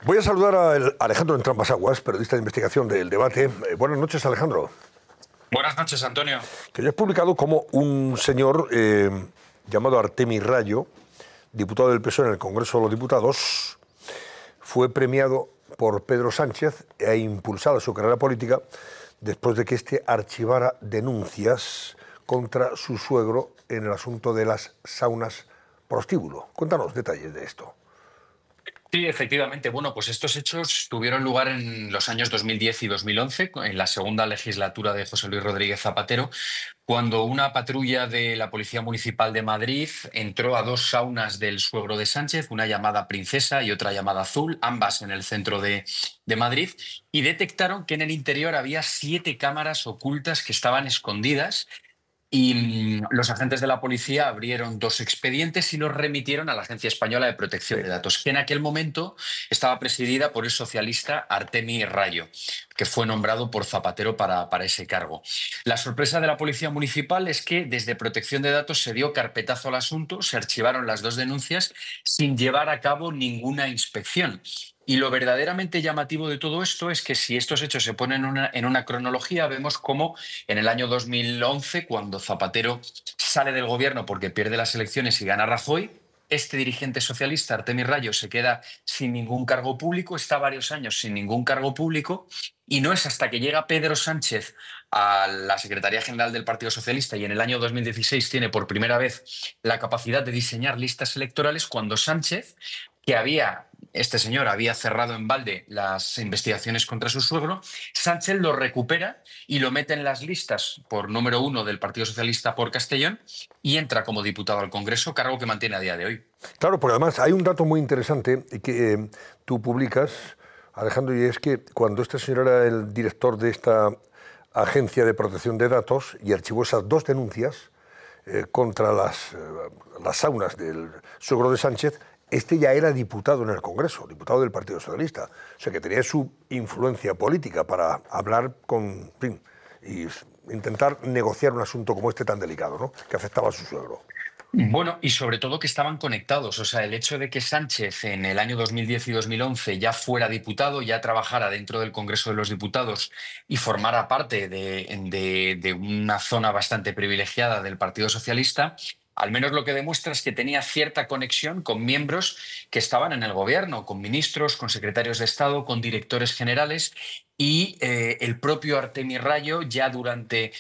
Voy a saludar a Alejandro Entrambas-Aguas, periodista de investigación del Debate. Buenas noches, Alejandro. Buenas noches, Antonio. Que yo he publicado como un señor llamado Artemio Rayo, diputado del PSOE en el Congreso de los Diputados, fue premiado por Pedro Sánchez e impulsada su carrera política después de que éste archivara denuncias contra su suegro en el asunto de las saunas prostíbulo. Cuéntanos detalles de esto. Sí, efectivamente. Bueno, pues estos hechos tuvieron lugar en los años 2010 y 2011, en la segunda legislatura de José Luis Rodríguez Zapatero, cuando una patrulla de la Policía Municipal de Madrid entró a dos saunas del suegro de Sánchez, una llamada Princesa y otra llamada Azul, ambas en el centro de Madrid, y detectaron que en el interior había 7 cámaras ocultas que estaban escondidas. Y los agentes de la policía abrieron 2 expedientes y los remitieron a la Agencia Española de Protección de Datos, que en aquel momento estaba presidida por el socialista Artemio Rayo, que fue nombrado por Zapatero para ese cargo. La sorpresa de la Policía Municipal es que desde Protección de Datos se dio carpetazo al asunto, se archivaron las 2 denuncias sin llevar a cabo ninguna inspección. Y lo verdaderamente llamativo de todo esto es que si estos hechos se ponen en una cronología, vemos cómo en el año 2011, cuando Zapatero sale del gobierno porque pierde las elecciones y gana Rajoy, este dirigente socialista, Artemio Rayo, se queda sin ningún cargo público, está varios años sin ningún cargo público, y no es hasta que llega Pedro Sánchez a la Secretaría General del Partido Socialista y en el año 2016 tiene por primera vez la capacidad de diseñar listas electorales, cuando Sánchez, este señor había cerrado en balde las investigaciones contra su suegro, Sánchez lo recupera y lo mete en las listas por número 1 del Partido Socialista por Castellón y entra como diputado al Congreso, cargo que mantiene a día de hoy. Claro, porque además hay un dato muy interesante que tú publicas, Alejandro, y es que cuando este señor era el director de esta agencia de protección de datos y archivó esas 2 denuncias contra las saunas del suegro de Sánchez, este ya era diputado en el Congreso, diputado del Partido Socialista. O sea, que tenía su influencia política para hablar con, en fin, y intentar negociar un asunto como este tan delicado, ¿no?, que afectaba a su suegro. Bueno, y sobre todo que estaban conectados. O sea, el hecho de que Sánchez en el año 2010 y 2011 ya fuera diputado, ya trabajara dentro del Congreso de los Diputados y formara parte de una zona bastante privilegiada del Partido Socialista, al menos lo que demuestra es que tenía cierta conexión con miembros que estaban en el gobierno, con ministros, con secretarios de Estado, con directores generales. Y el propio Artemio Rayo, ya durante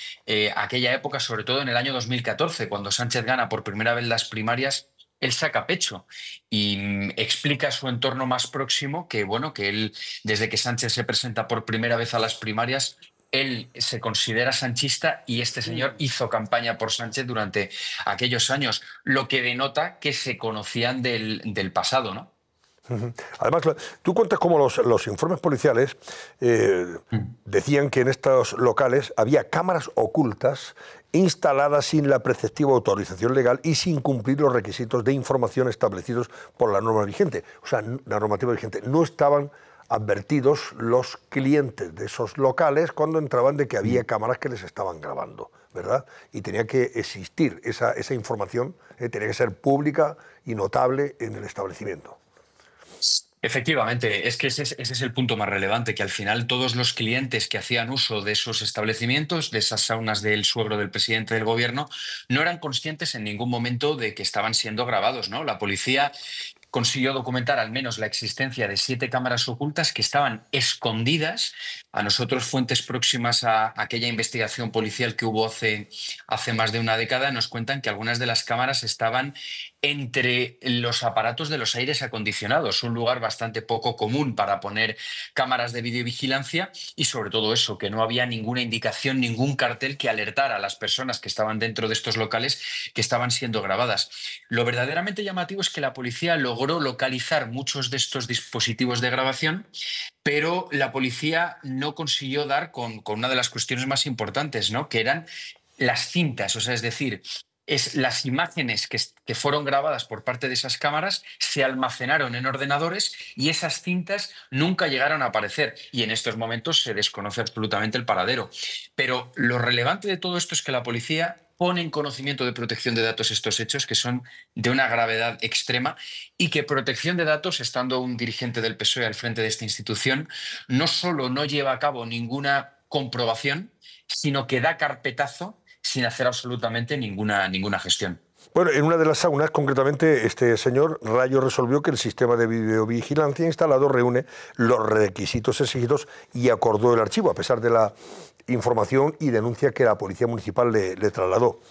aquella época, sobre todo en el año 2014, cuando Sánchez gana por primera vez las primarias, él saca pecho y explica a su entorno más próximo que, bueno, que él, desde que Sánchez se presenta por primera vez a las primarias, él se considera sanchista y este señor hizo campaña por Sánchez durante aquellos años, lo que denota que se conocían del pasado, ¿no? Además, tú cuentas cómo los informes policiales decían que en estos locales había cámaras ocultas instaladas sin la preceptiva autorización legal y sin cumplir los requisitos de información establecidos por la norma vigente. O sea, la normativa vigente. No estaban advertidos los clientes de esos locales cuando entraban de que había cámaras que les estaban grabando, ¿verdad? Y tenía que existir esa información, tenía que ser pública y notable en el establecimiento. Efectivamente, es que ese es el punto más relevante, que al final todos los clientes que hacían uso de esos establecimientos, de esas saunas del suegro del presidente del gobierno, no eran conscientes en ningún momento de que estaban siendo grabados, ¿no? La policía consiguió documentar al menos la existencia de 7 cámaras ocultas que estaban escondidas. A nosotros, fuentes próximas a aquella investigación policial que hubo hace más de una década, nos cuentan que algunas de las cámaras estaban entre los aparatos de los aires acondicionados, un lugar bastante poco común para poner cámaras de videovigilancia, y sobre todo eso, que no había ninguna indicación, ningún cartel que alertara a las personas que estaban dentro de estos locales que estaban siendo grabadas. Lo verdaderamente llamativo es que la policía logró localizar muchos de estos dispositivos de grabación, pero la policía no consiguió dar con una de las cuestiones más importantes, ¿no?, que eran las cintas. O sea, es decir, las imágenes que fueron grabadas por parte de esas cámaras se almacenaron en ordenadores y esas cintas nunca llegaron a aparecer. Y en estos momentos se desconoce absolutamente el paradero. Pero lo relevante de todo esto es que la policía pone en conocimiento de Protección de Datos estos hechos, que son de una gravedad extrema, y que Protección de Datos, estando un dirigente del PSOE al frente de esta institución, no solo no lleva a cabo ninguna comprobación, sino que da carpetazo sin hacer absolutamente ninguna gestión. Bueno, en una de las saunas, concretamente, este señor Rayo resolvió que el sistema de videovigilancia instalado reúne los requisitos exigidos y acordó el archivo, a pesar de la información y denuncia que la Policía Municipal le trasladó.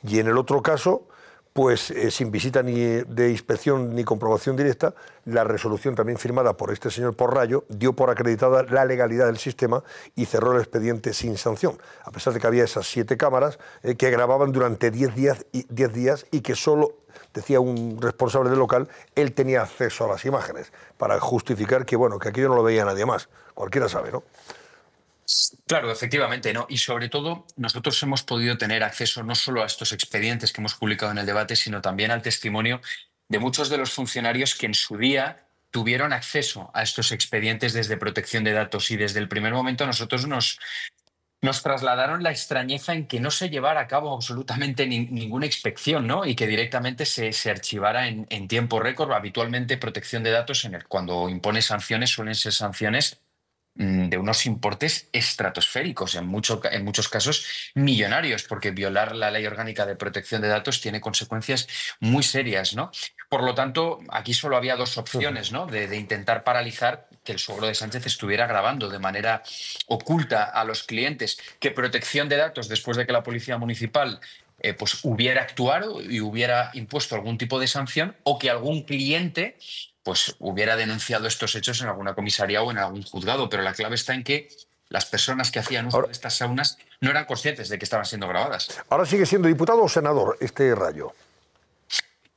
Y en el otro caso, pues sin visita ni de inspección ni comprobación directa, la resolución también firmada por este señor por Rayo dio por acreditada la legalidad del sistema y cerró el expediente sin sanción, a pesar de que había esas 7 cámaras que grababan durante 10 días y que solo, decía un responsable del local, él tenía acceso a las imágenes, para justificar que, bueno, que aquello no lo veía nadie más. Cualquiera sabe, ¿no? Claro, efectivamente, ¿no? Y sobre todo, nosotros hemos podido tener acceso no solo a estos expedientes que hemos publicado en el debate, sino también al testimonio de muchos de los funcionarios que en su día tuvieron acceso a estos expedientes desde Protección de Datos, y desde el primer momento nosotros nos trasladaron la extrañeza en que no se llevara a cabo absolutamente ninguna inspección, ¿no? Y que directamente se archivara en tiempo récord. Habitualmente Protección de Datos, cuando impone sanciones, suelen ser sanciones de unos importes estratosféricos, en muchos casos millonarios, porque violar la Ley Orgánica de Protección de Datos tiene consecuencias muy serias, ¿no? Por lo tanto, aquí solo había 2 opciones, ¿no? De intentar paralizar que el suegro de Sánchez estuviera grabando de manera oculta a los clientes, que Protección de Datos, después de que la Policía Municipal pues hubiera actuado y hubiera impuesto algún tipo de sanción, o que algún cliente pues hubiera denunciado estos hechos en alguna comisaría o en algún juzgado. Pero la clave está en que las personas que hacían uso de estas saunas no eran conscientes de que estaban siendo grabadas. ¿Ahora sigue siendo diputado o senador este Rayo?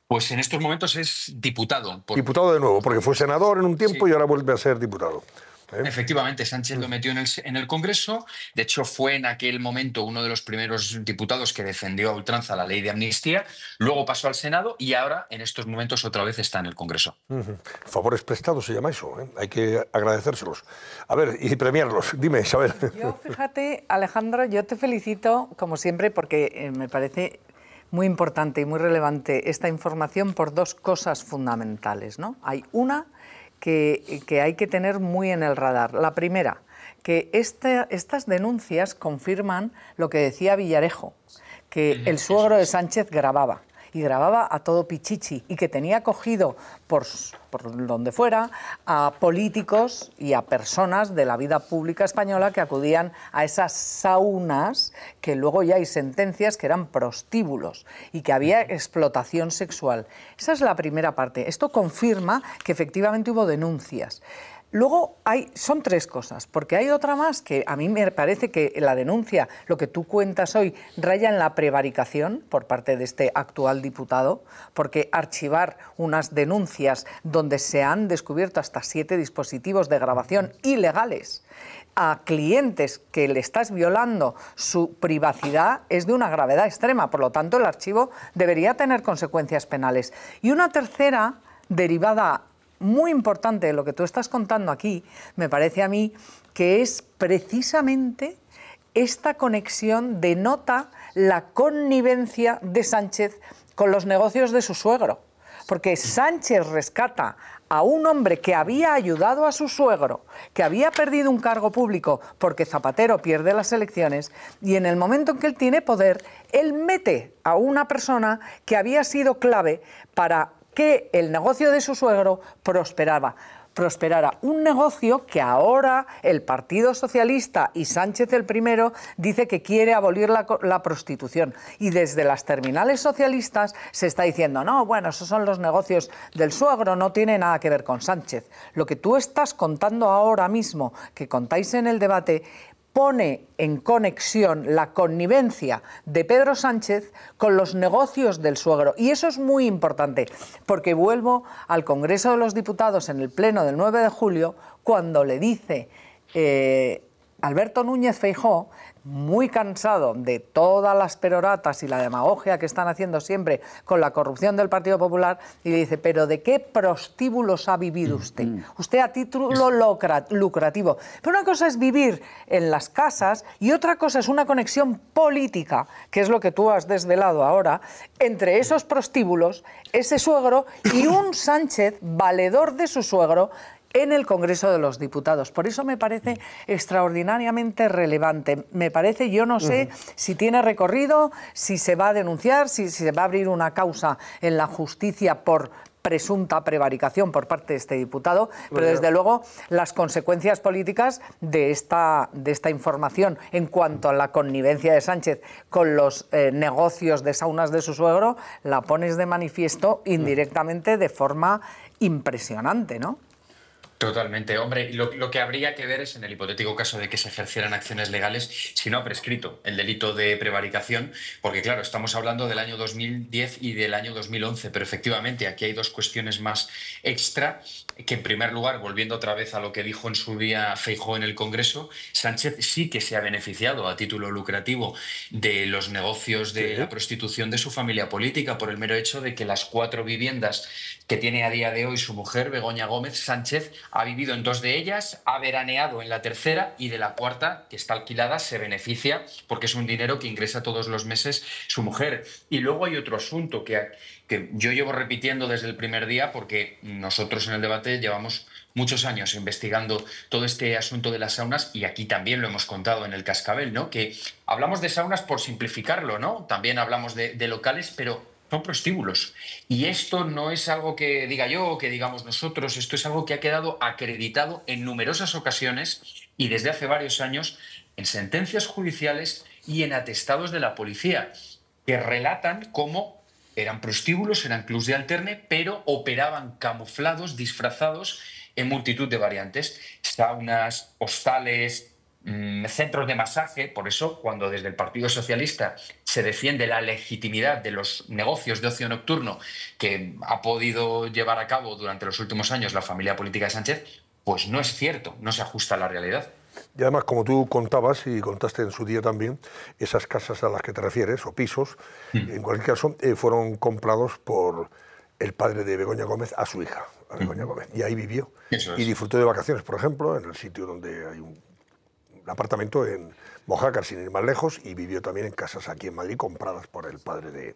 Pues en estos momentos es diputado. Diputado de nuevo, porque fue senador en un tiempo, sí, y ahora vuelve a ser diputado. Efectivamente, Sánchez lo metió en el Congreso. De hecho, fue en aquel momento uno de los primeros diputados que defendió a ultranza la ley de amnistía. Luego pasó al Senado y ahora, en estos momentos, otra vez está en el Congreso. Favores prestados se llama eso, ¿eh? Hay que agradecérselos. A ver, y premiarlos. Dime, Isabel. Yo, fíjate, Alejandro, yo te felicito, como siempre, porque me parece muy importante y muy relevante esta información por 2 cosas fundamentales, ¿no? Hay una que hay que tener muy en el radar. La primera, que estas denuncias confirman lo que decía Villarejo, que el suegro de Sánchez grababa, y grababa a todo pichichi, y que tenía cogido por donde fuera a políticos y a personas de la vida pública española que acudían a esas saunas, que luego ya hay sentencias que eran prostíbulos y que había explotación sexual. Esa es la primera parte. Esto confirma que efectivamente hubo denuncias. Luego son 3 cosas, porque hay otra más que a mí me parece que la denuncia, lo que tú cuentas hoy, raya en la prevaricación por parte de este actual diputado, porque archivar unas denuncias donde se han descubierto hasta 7 dispositivos de grabación ilegales a clientes que le estás violando su privacidad es de una gravedad extrema. Por lo tanto, el archivo debería tener consecuencias penales. Y una tercera, derivada muy importante de lo que tú estás contando aquí, me parece a mí, que es precisamente esta conexión denota la connivencia de Sánchez con los negocios de su suegro. Porque Sánchez rescata a un hombre que había ayudado a su suegro, que había perdido un cargo público porque Zapatero pierde las elecciones, y en el momento en que él tiene poder, él mete a una persona que había sido clave para que el negocio de su suegro prosperara. Un negocio que ahora el Partido Socialista y Sánchez el primero dice que quiere abolir la prostitución. Y desde las terminales socialistas se está diciendo, no, bueno, esos son los negocios del suegro, no tiene nada que ver con Sánchez. Lo que tú estás contando ahora mismo, que contáis en el debate, pone en conexión la connivencia de Pedro Sánchez con los negocios del suegro. Y eso es muy importante, porque vuelvo al Congreso de los Diputados en el pleno del 9 de julio, cuando le dice Alberto Núñez Feijóo, muy cansado de todas las peroratas y la demagogia que están haciendo siempre con la corrupción del Partido Popular, y le dice, ¿pero de qué prostíbulos ha vivido usted? Usted a título lucrativo. Pero una cosa es vivir en las casas y otra cosa es una conexión política, que es lo que tú has desvelado ahora, entre esos prostíbulos, ese suegro y un Sánchez valedor de su suegro en el Congreso de los Diputados. Por eso me parece extraordinariamente relevante. Me parece, yo no sé si tiene recorrido, si se va a denunciar, si se va a abrir una causa en la justicia por presunta prevaricación por parte de este diputado, pero desde luego las consecuencias políticas de esta información en cuanto a la connivencia de Sánchez con los negocios de saunas de su suegro, la pones de manifiesto indirectamente de forma impresionante, ¿no? Totalmente, hombre, lo que habría que ver es en el hipotético caso de que se ejercieran acciones legales, si no ha prescrito el delito de prevaricación, porque claro, estamos hablando del año 2010 y del año 2011, pero efectivamente aquí hay dos cuestiones más extra, que en primer lugar, volviendo otra vez a lo que dijo en su día Feijóo en el Congreso, Sánchez sí que se ha beneficiado a título lucrativo de los negocios de la prostitución de su familia política por el mero hecho de que las 4 viviendas que tiene a día de hoy su mujer, Begoña Gómez, Sánchez ha vivido en 2 de ellas, ha veraneado en la tercera y de la cuarta, que está alquilada, se beneficia porque es un dinero que ingresa todos los meses su mujer. Y luego hay otro asunto que yo llevo repitiendo desde el primer día porque nosotros en el debate llevamos muchos años investigando todo este asunto de las saunas y aquí también lo hemos contado en el Cascabel, ¿no? Que hablamos de saunas por simplificarlo, ¿no? También hablamos de locales, pero son prostíbulos. Y esto no es algo que diga yo o que digamos nosotros, esto es algo que ha quedado acreditado en numerosas ocasiones y desde hace varios años en sentencias judiciales y en atestados de la policía, que relatan cómo eran prostíbulos, eran clubs de alterne, pero operaban camuflados, disfrazados en multitud de variantes. Saunas, hostales, centros de masaje. Por eso, cuando desde el Partido Socialista se defiende la legitimidad de los negocios de ocio nocturno que ha podido llevar a cabo durante los últimos años la familia política de Sánchez, pues no es cierto, no se ajusta a la realidad. Y además, como tú contabas y contaste en su día también, esas casas a las que te refieres, o pisos, en cualquier caso, fueron comprados por el padre de Begoña Gómez a su hija, a Begoña Gómez. Y ahí vivió. Eso es. Y disfrutó de vacaciones, por ejemplo, en el sitio donde hay un apartamento en Mojácar, sin ir más lejos, y vivió también en casas aquí en Madrid compradas por el padre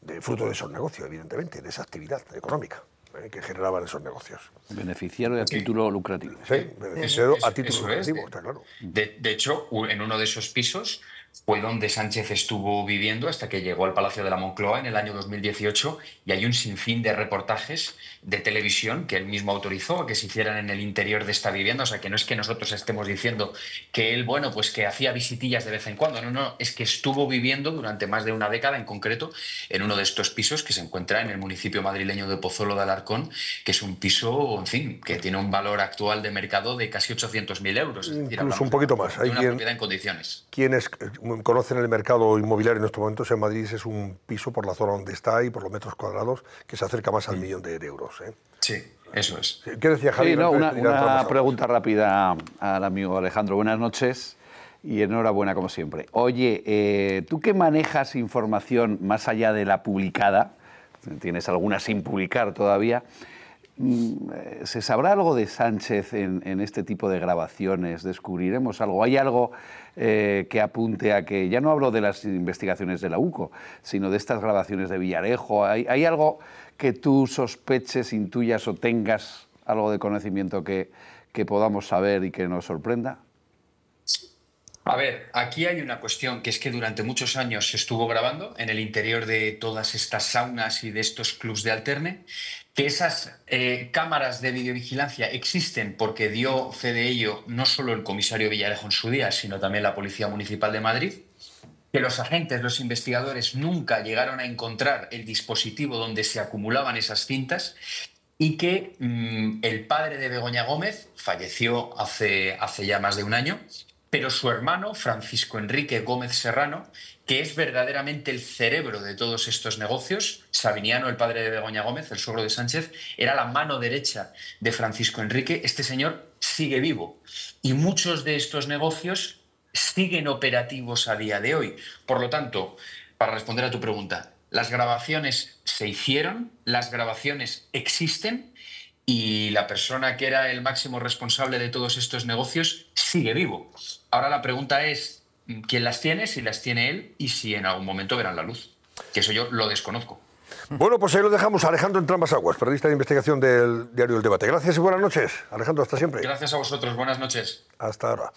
de fruto de esos negocios, evidentemente, de esa actividad económica que generaban esos negocios. Beneficiario a título lucrativo. Sí, beneficiario a título lucrativo, está claro. De hecho, en uno de esos pisos fue donde Sánchez estuvo viviendo hasta que llegó al Palacio de la Moncloa en el año 2018 y hay un sinfín de reportajes de televisión que él mismo autorizó a que se hicieran en el interior de esta vivienda. O sea, que no es que nosotros estemos diciendo que él, bueno, pues que hacía visitillas de vez en cuando. No, es que estuvo viviendo durante más de una década en concreto en uno de estos pisos que se encuentra en el municipio madrileño de Pozuelo de Alarcón, que es un piso, en fin, que tiene un valor actual de mercado de casi 800.000 euros. Es decir, incluso un poquito más. Hay una propiedad en condiciones. Quienes conocen el mercado inmobiliario en estos momentos en Madrid, es un piso por la zona donde está y por los metros cuadrados que se acerca más al millón de euros. Sí, eso es. ¿Qué decía Javi? Sí, no, una pregunta rápida al amigo Alejandro. Buenas noches y enhorabuena como siempre. Oye, ¿tú qué manejas información más allá de la publicada? ¿Tienes alguna sin publicar todavía? ¿Se sabrá algo de Sánchez en este tipo de grabaciones? ¿Descubriremos algo? ¿Hay algo que apunte a que, ya no hablo de las investigaciones de la UCO, sino de estas grabaciones de Villarejo? ¿Hay algo que tú sospeches, intuyas o tengas algo de conocimiento que podamos saber y que nos sorprenda? A ver, aquí hay una cuestión que es que durante muchos años se estuvo grabando en el interior de todas estas saunas y de estos clubs de alterne, que esas cámaras de videovigilancia existen porque dio fe de ello no solo el comisario Villarejo en su día, sino también la Policía Municipal de Madrid, que los agentes, los investigadores nunca llegaron a encontrar el dispositivo donde se acumulaban esas cintas y que el padre de Begoña Gómez falleció hace ya más de un año. pero su hermano, Francisco Enrique Gómez Serrano, que es verdaderamente el cerebro de todos estos negocios, Sabiniano, el padre de Begoña Gómez, el suegro de Sánchez, era la mano derecha de Francisco Enrique. Este señor sigue vivo y muchos de estos negocios siguen operativos a día de hoy. Por lo tanto, para responder a tu pregunta, las grabaciones se hicieron, las grabaciones existen y la persona que era el máximo responsable de todos estos negocios sigue vivo. Ahora la pregunta es, ¿quién las tiene? Si las tiene él y si en algún momento verán la luz. Que eso yo lo desconozco. Bueno, pues ahí lo dejamos. Alejandro Entrambas-Aguas, periodista de investigación del diario El Debate. Gracias y buenas noches. Alejandro, hasta siempre. Gracias a vosotros. Buenas noches. Hasta ahora.